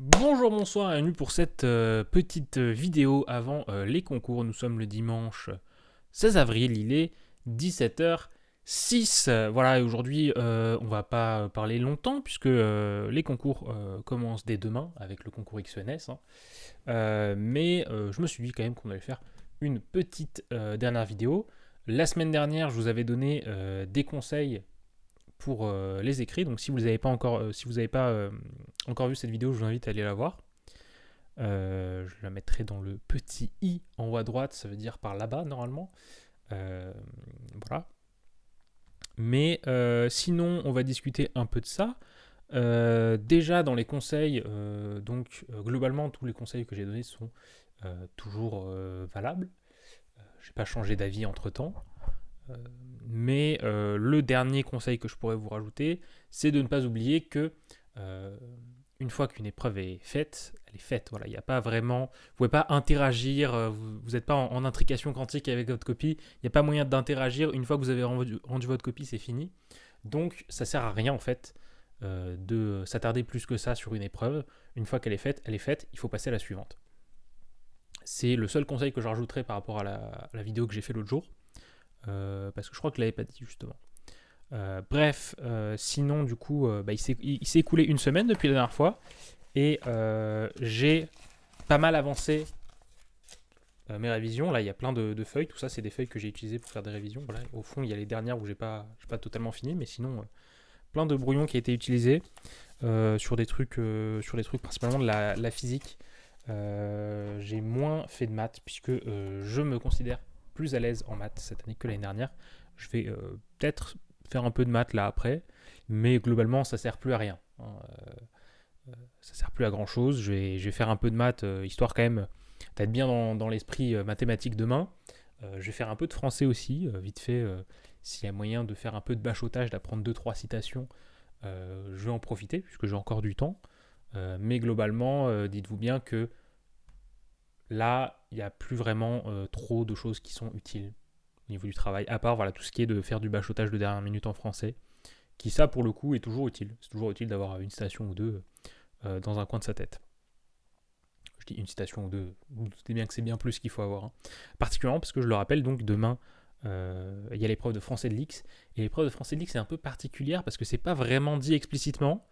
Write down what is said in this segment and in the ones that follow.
Bonjour, bonsoir et bienvenue pour cette petite vidéo avant les concours. Nous sommes le dimanche 16 avril, il est 17h06. Voilà, et aujourd'hui on va pas parler longtemps puisque les concours commencent dès demain avec le concours XENS. Mais je me suis dit quand même qu'on allait faire une petite dernière vidéo. La semaine dernière, je vous avais donné des conseils pour les écrits. Donc si vous n'avez pas encore vu cette vidéo, je vous invite à aller la voir. Je la mettrai dans le petit i en haut à droite, ça veut dire par là-bas normalement. Voilà. Mais sinon, on va discuter un peu de ça. Déjà dans les conseils, globalement tous les conseils que j'ai donnés sont toujours valables. Je n'ai pas changé d'avis entre temps. Mais le dernier conseil que je pourrais vous rajouter, c'est de ne pas oublier que une fois qu'une épreuve est faite, elle est faite. Voilà, il n'y a pas vraiment, vous pouvez pas interagir, vous n'êtes pas en intrication quantique avec votre copie. Il n'y a pas moyen d'interagir. Une fois que vous avez rendu votre copie, c'est fini. Donc ça sert à rien en fait de s'attarder plus que ça sur une épreuve. Une fois qu'elle est faite, elle est faite. Il faut passer à la suivante. C'est le seul conseil que je rajouterai par rapport à la vidéo que j'ai fait l'autre jour. Parce que je crois que je l'avais pas dit justement. Sinon du coup, il s'est écoulé une semaine depuis la dernière fois et j'ai pas mal avancé mes révisions. Là, il y a plein de feuilles. Tout ça, c'est des feuilles que j'ai utilisées pour faire des révisions. Voilà. Au fond, il y a les dernières où j'ai pas totalement fini, mais sinon, plein de brouillons qui a été utilisés sur des trucs principalement de la physique. J'ai moins fait de maths puisque je me considère plus à l'aise en maths cette année que l'année dernière. Je vais peut-être faire un peu de maths là après, mais globalement ça sert plus à rien. Ça sert plus à grand chose. Je vais faire un peu de maths histoire quand même d'être bien dans l'esprit mathématique demain. Je vais faire un peu de français aussi, vite fait. S'il y a moyen de faire un peu de bachotage, d'apprendre deux trois citations, je vais en profiter puisque j'ai encore du temps. Mais globalement, dites-vous bien que là, il n'y a plus vraiment trop de choses qui sont utiles au niveau du travail, à part voilà, tout ce qui est de faire du bachotage de dernière minute en français, qui ça pour le coup est toujours utile. C'est toujours utile d'avoir une citation ou deux dans un coin de sa tête. Je dis une citation ou deux, vous doutez bien que c'est bien plus qu'il faut avoir. Hein. Particulièrement parce que je le rappelle, donc demain, il y a l'épreuve de français de l'X, et l'épreuve de français de l'X est un peu particulière parce que c'est pas vraiment dit explicitement,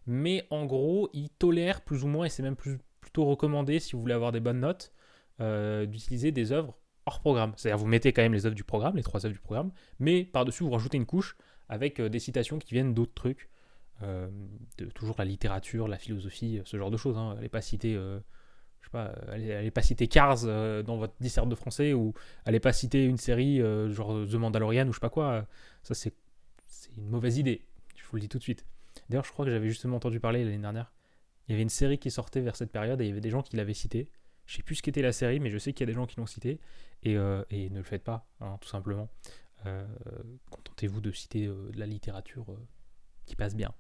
mais en gros, il tolère plus ou moins, et c'est même plutôt recommandé si vous voulez avoir des bonnes notes, d'utiliser des œuvres hors programme. C'est-à-dire vous mettez quand même les œuvres du programme, les trois œuvres du programme, mais par-dessus vous rajoutez une couche avec des citations qui viennent d'autres trucs, toujours la littérature, la philosophie, ce genre de choses. Hein. Allez pas citer, je sais pas, allez pas citer Cars dans votre dissert de français, ou allez pas citer une série genre The Mandalorian ou je sais pas quoi. Ça c'est une mauvaise idée. Je vous le dis tout de suite. D'ailleurs, je crois que j'avais justement entendu parler l'année dernière. Il y avait une série qui sortait vers cette période et il y avait des gens qui l'avaient cité. Je sais plus ce qu'était la série, mais je sais qu'il y a des gens qui l'ont cité. Et ne le faites pas, hein, tout simplement. Euh, Contentez-vous de citer de la littérature qui passe bien.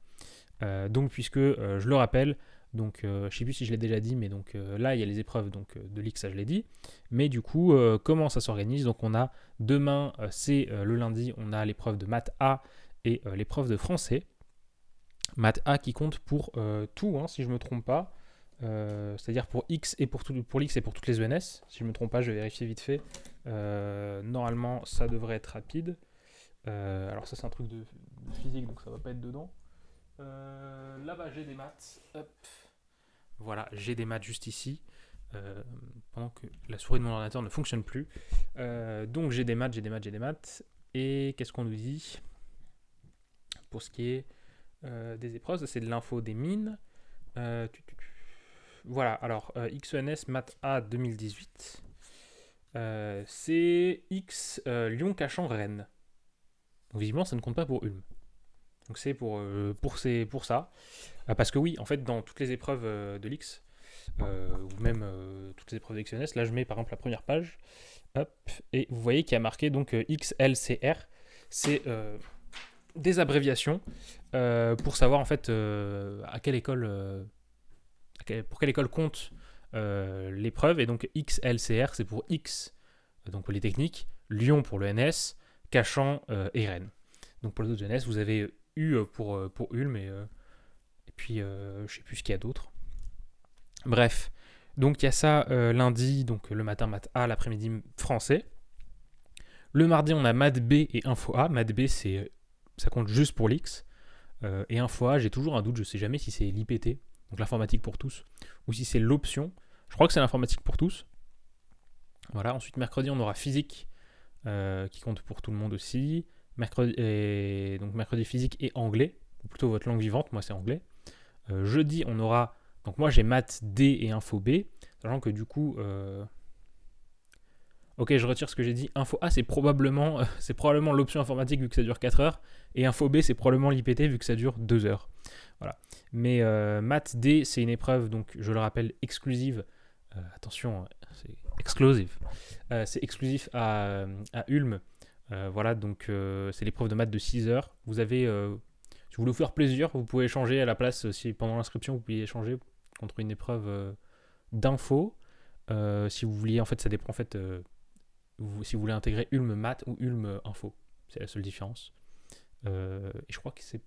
Donc, puisque je le rappelle, donc je sais plus si je l'ai déjà dit, mais donc là il y a les épreuves de l'X, ça je l'ai dit. Mais du coup, comment ça s'organise? Donc on a demain, c'est le lundi, on a l'épreuve de maths A et l'épreuve de français. Math A qui compte pour tout, hein, si je ne me trompe pas. C'est-à-dire pour X et pour l'X et pour toutes les ENS. Si je ne me trompe pas, je vais vérifier vite fait. Normalement, ça devrait être rapide. Alors ça, c'est un truc de physique, donc ça va pas être dedans. Là-bas, j'ai des maths. Hop. Voilà, j'ai des maths juste ici. Pendant que la souris de mon ordinateur ne fonctionne plus. Donc j'ai des maths, j'ai des maths, j'ai des maths. Et qu'est-ce qu'on nous dit pour ce qui est des épreuves? C'est de l'info des mines. Voilà, alors XENS Math A 2018. C'est X Lyon Cachan Rennes. Donc visiblement ça ne compte pas pour Ulm. Donc c'est pour ça. Parce que oui, en fait dans toutes les épreuves de l'X, ou même toutes les épreuves d'XENS, là je mets par exemple la première page. Hop, et vous voyez qu'il y a marqué donc XLCR. C'est des abréviations pour savoir en fait à quelle école pour quelle école compte l'épreuve. Et donc XLCR, c'est pour X, donc Polytechnique, Lyon pour le NS, Cachan et Rennes. Donc pour les autres NS, vous avez U pour Ulm et puis je sais plus ce qu'il y a d'autre. Bref, donc il y a ça lundi, donc le matin maths A, l'après-midi français. Le mardi, on a maths B et info A. Maths B, ça compte juste pour l'X. Et info A, j'ai toujours un doute, je ne sais jamais si c'est l'IPT, donc l'informatique pour tous, ou si c'est l'option. Je crois que c'est l'informatique pour tous. Voilà, ensuite mercredi, on aura physique, qui compte pour tout le monde aussi. Donc mercredi physique et anglais, ou plutôt votre langue vivante, moi c'est anglais. Jeudi, on aura, donc moi j'ai maths D et info B, sachant que du coup, ok, je retire ce que j'ai dit. Info A, c'est probablement l'option informatique vu que ça dure 4 heures. Et Info B, c'est probablement l'IPT vu que ça dure 2 heures. Voilà. Mais Maths D, c'est une épreuve, donc je le rappelle, exclusive. Attention, c'est exclusive. C'est exclusif à Ulm. Voilà, donc c'est l'épreuve de maths de 6 heures. Vous avez, si vous voulez vous faire plaisir, vous pouvez échanger à la place, si pendant l'inscription, vous pouvez échanger contre une épreuve d'info. Si vous vouliez, en fait, ça dépend en fait. Si vous voulez intégrer Ulm Math ou Ulm Info. C'est la seule différence. Et je crois que c'est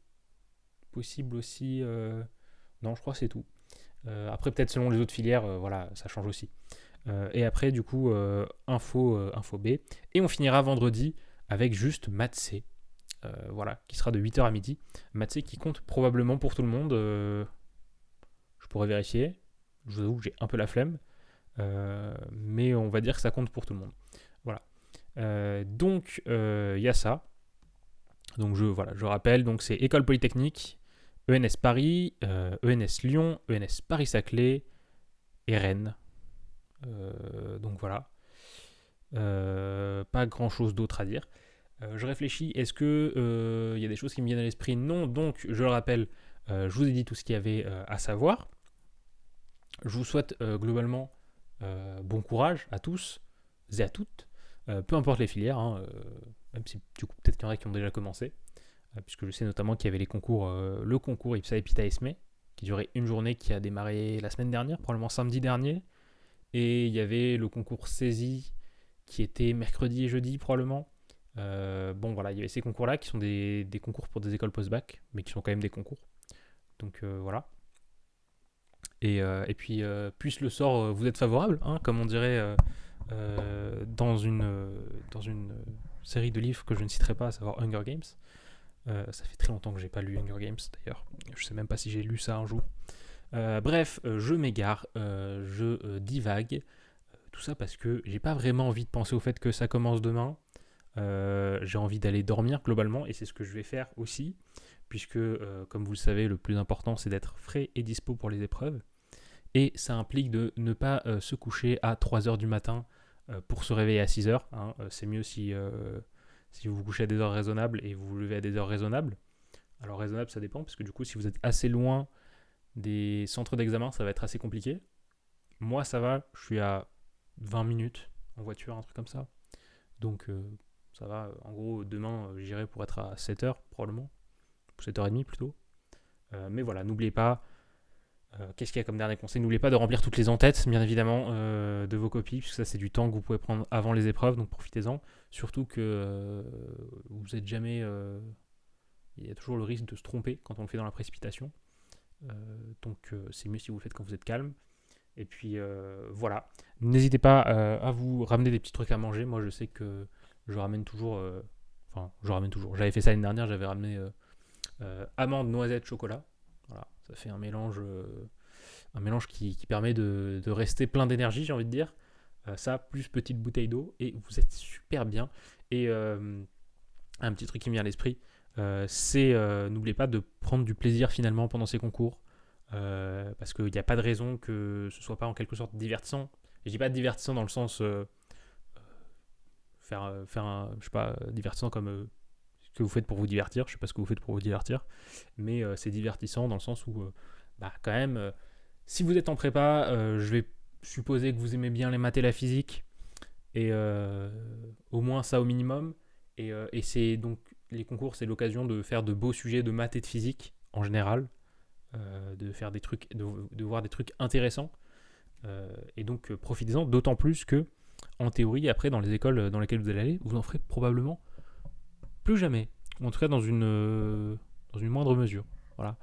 possible aussi... Non, je crois que c'est tout. Après, peut-être selon les autres filières, voilà, ça change aussi. Et après, du coup, info B. Et on finira vendredi avec juste Maths C. Voilà, qui sera de 8h à midi. Maths C qui compte probablement pour tout le monde. Je pourrais vérifier. Je vous avoue que j'ai un peu la flemme. Mais on va dire que ça compte pour tout le monde. Voilà. Donc, il y a ça. Donc, je rappelle, donc c'est École Polytechnique, ENS Paris, ENS Lyon, ENS Paris-Saclay et Rennes. Donc, voilà. Pas grand-chose d'autre à dire. Je réfléchis, est-ce que y a des choses qui me viennent à l'esprit? Non, donc, je le rappelle, je vous ai dit tout ce qu'il y avait à savoir. Je vous souhaite globalement bon courage à tous et à toutes. Peu importe les filières, hein, même si du coup peut-être qu'il y en a qui ont déjà commencé, puisque je sais notamment qu'il y avait le concours IPSA Epita Esme, qui durait une journée, qui a démarré la semaine dernière, probablement samedi dernier, et il y avait le concours saisie, qui était mercredi et jeudi probablement. Bon voilà, il y avait ces concours-là, qui sont des concours pour des écoles post-bac, mais qui sont quand même des concours. Donc voilà. Et puis, puisse le sort vous être favorable, hein, comme on dirait dans une série de livres que je ne citerai pas, à savoir Hunger Games. Ça fait très longtemps que j'ai pas lu Hunger Games d'ailleurs. Je sais même pas si j'ai lu ça un jour. Bref, je m'égare, je divague. Tout ça parce que j'ai pas vraiment envie de penser au fait que ça commence demain. J'ai envie d'aller dormir globalement et c'est ce que je vais faire aussi. Puisque, comme vous le savez, le plus important c'est d'être frais et dispo pour les épreuves. Et ça implique de ne pas se coucher à 3h du matin pour se réveiller à 6h. Hein. C'est mieux si vous vous couchez à des heures raisonnables et vous vous levez à des heures raisonnables. Alors raisonnable, ça dépend, parce que du coup, si vous êtes assez loin des centres d'examen, ça va être assez compliqué. Moi, ça va, je suis à 20 minutes en voiture, un truc comme ça. Donc ça va, en gros, demain, j'irai pour être à 7h probablement, 7h30 plutôt. Mais voilà, n'oubliez pas, qu'est-ce qu'il y a comme dernier conseil? N'oubliez pas de remplir toutes les en-têtes, bien évidemment, de vos copies, puisque ça c'est du temps que vous pouvez prendre avant les épreuves, donc profitez-en. Surtout que vous n'êtes jamais... il y a toujours le risque de se tromper quand on le fait dans la précipitation. Donc c'est mieux si vous le faites quand vous êtes calme. Et puis voilà. N'hésitez pas à vous ramener des petits trucs à manger. Moi je sais que je ramène toujours... je ramène toujours. J'avais fait ça l'année dernière, j'avais ramené amandes, noisettes, chocolat. Voilà, ça fait un mélange qui permet de rester plein d'énergie, j'ai envie de dire. Ça, plus petite bouteille d'eau, et vous êtes super bien. Et un petit truc qui me vient à l'esprit, c'est n'oubliez pas de prendre du plaisir finalement pendant ces concours. Parce qu'il n'y a pas de raison que ce soit pas en quelque sorte divertissant. Et je dis pas divertissant dans le sens faire un, je sais pas, divertissant comme ce que vous faites pour vous divertir. Je sais pas ce que vous faites pour vous divertir, mais c'est divertissant dans le sens où quand même, si vous êtes en prépa, je vais supposer que vous aimez bien les maths et la physique, et au moins ça au minimum. Et c'est donc les concours, c'est l'occasion de faire de beaux sujets de maths et de physique en général, de faire des trucs, de voir des trucs intéressants. Et donc profitez-en, d'autant plus que en théorie, après dans les écoles dans lesquelles vous allez aller, vous en ferez probablement plus jamais, ou en tout cas dans une moindre mesure. Voilà.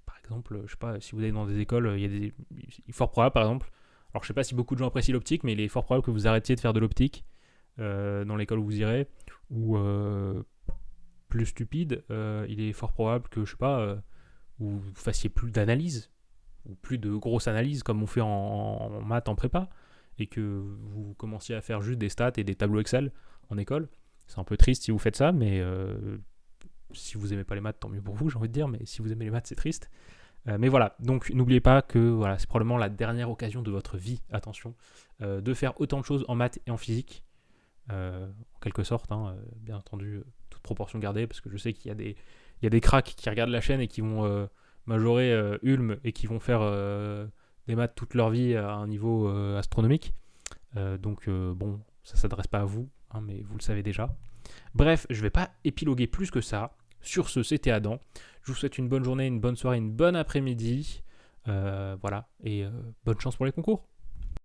Par exemple, je sais pas, si vous allez dans des écoles, il est fort probable, par exemple, alors je sais pas si beaucoup de gens apprécient l'optique, mais il est fort probable que vous arrêtiez de faire de l'optique dans l'école où vous irez, ou plus stupide, il est fort probable que, je sais pas, vous fassiez plus d'analyse, ou plus de grosses analyses comme on fait en maths en prépa, et que vous commenciez à faire juste des stats et des tableaux Excel en école. C'est un peu triste si vous faites ça, mais si vous aimez pas les maths, tant mieux pour vous, j'ai envie de dire, mais si vous aimez les maths, c'est triste. Mais voilà, donc n'oubliez pas que voilà, c'est probablement la dernière occasion de votre vie, attention, de faire autant de choses en maths et en physique, en quelque sorte, hein, bien entendu, toute proportion gardée, parce que je sais qu'il y a des cracks qui regardent la chaîne et qui vont majorer Ulm et qui vont faire des maths toute leur vie à un niveau astronomique. Donc bon, ça s'adresse pas à vous, hein, mais vous le savez déjà. Bref, je vais pas épiloguer plus que ça. Sur ce, c'était Adam. Je vous souhaite une bonne journée, une bonne soirée, une bonne après-midi. Voilà, et bonne chance pour les concours.